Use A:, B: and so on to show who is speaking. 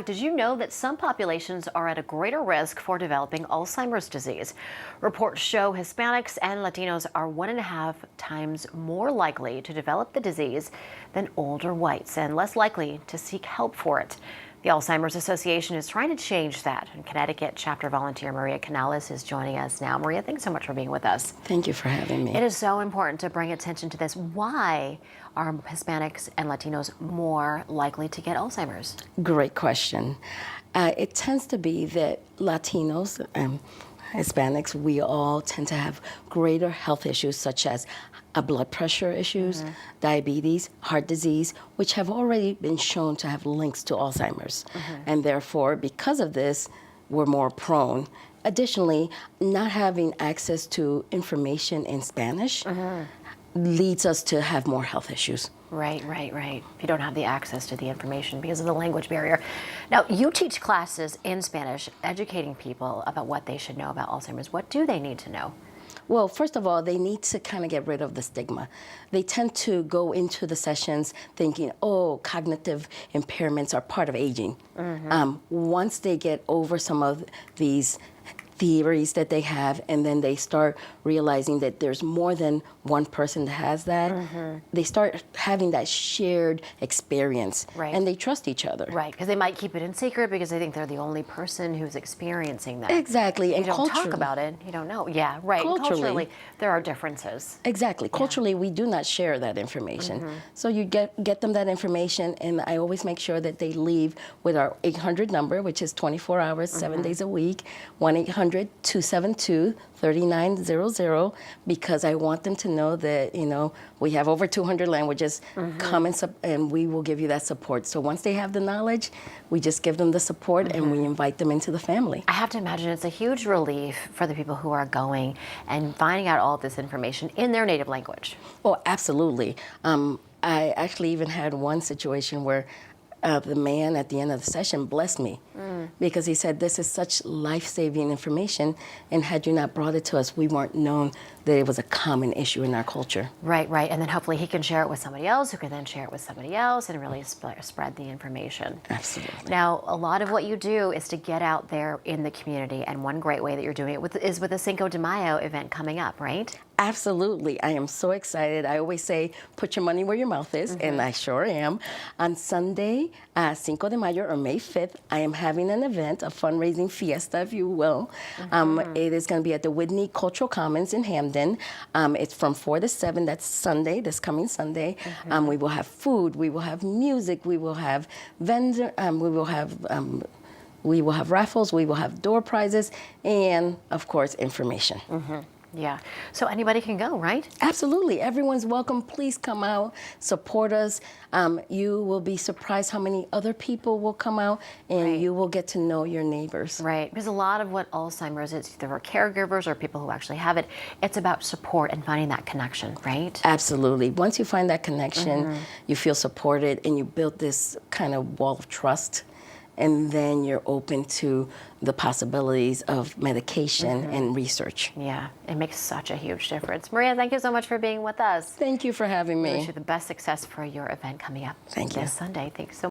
A: Did you know that some populations are at a greater risk for developing Alzheimer's disease? Reports show Hispanics and Latinos are 1.5 times more likely to develop the disease than older whites and less likely to seek help for it. The Alzheimer's Association is trying to change that, and Connecticut chapter volunteer Maria Canales is joining us now. Maria, thanks so much for being with us.
B: Thank you for having me.
A: It is so important to bring attention to this. Why are Hispanics and Latinos more likely to get Alzheimer's?
B: Great question. It tends to be that Latinos and Hispanics, we all tend to have greater health issues such as blood pressure issues, diabetes, heart disease, which have already been shown to have links to Alzheimer's. And therefore, because of this, we're more prone. Additionally, not having access to information in Spanish leads us to have more health issues.
A: Right. If you don't have the access to the information because of the language barrier. Now, you teach classes in Spanish, educating people about what they should know about Alzheimer's. What do they need to know?
B: Well, first of all, they need to kind of get rid of the stigma. They tend to go into the sessions thinking, oh, cognitive impairments are part of aging. Once they get over some of these theories that they have, and then they start realizing that there's more than one person that has that, they start having that shared experience, and they trust each other.
A: Right, because they might keep it in secret because they think they're the only person who's experiencing that.
B: Exactly.
A: And you don't talk about it, you don't know. Yeah, right. Culturally, there are differences.
B: Exactly. Culturally, we do not share that information. So you get them that information, and I always make sure that they leave with our 800 number, which is 24 hours, 7 days a week, 1-800-272-3900, because I want them to know that, we have over 200 languages. Come and we will give you that support. So once they have the knowledge, we just give them the support and we invite them into the family.
A: I have to imagine it's a huge relief for the people who are going and finding out all of this information in their native language.
B: Oh, absolutely. I actually even had one situation where the man at the end of the session blessed me because he said, this is such life-saving information, and had you not brought it to us, we weren't known that it was a common issue in our culture.
A: Right. And then hopefully he can share it with somebody else who can then share it with somebody else and really spread the information.
B: Absolutely.
A: Now, a lot of what you do is to get out there in the community, and one great way that you're doing it is with the Cinco de Mayo event coming up, right?
B: Absolutely. I am so excited. I always say, put your money where your mouth is, and I sure am. On Sunday, Cinco de Mayo, or May 5th, I am having an event, a fundraising fiesta, if you will. It is going to be at the Whitney Cultural Commons in Hamden. It's from 4 to 7. That's Sunday, this coming Sunday. We will have food. We will have music. We will have vendor. We will have raffles. We will have door prizes, and of course, information.
A: Yeah. So anybody can go, right?
B: Absolutely. Everyone's welcome. Please come out, support us. You will be surprised how many other people will come out, and you will get to know your neighbors. Right.
A: Because a lot of what Alzheimer's is, either for caregivers or people who actually have it, it's about support and finding that connection, right?
B: Absolutely. Once you find that connection, you feel supported, and you build this kind of wall of trust. And then you're open to the possibilities of medication and research.
A: Yeah, it makes such a huge difference. Maria, thank you so much for being with us.
B: Thank you for having me.
A: I wish you the best success for your event coming up
B: Thank you.
A: this Sunday. Thanks so much.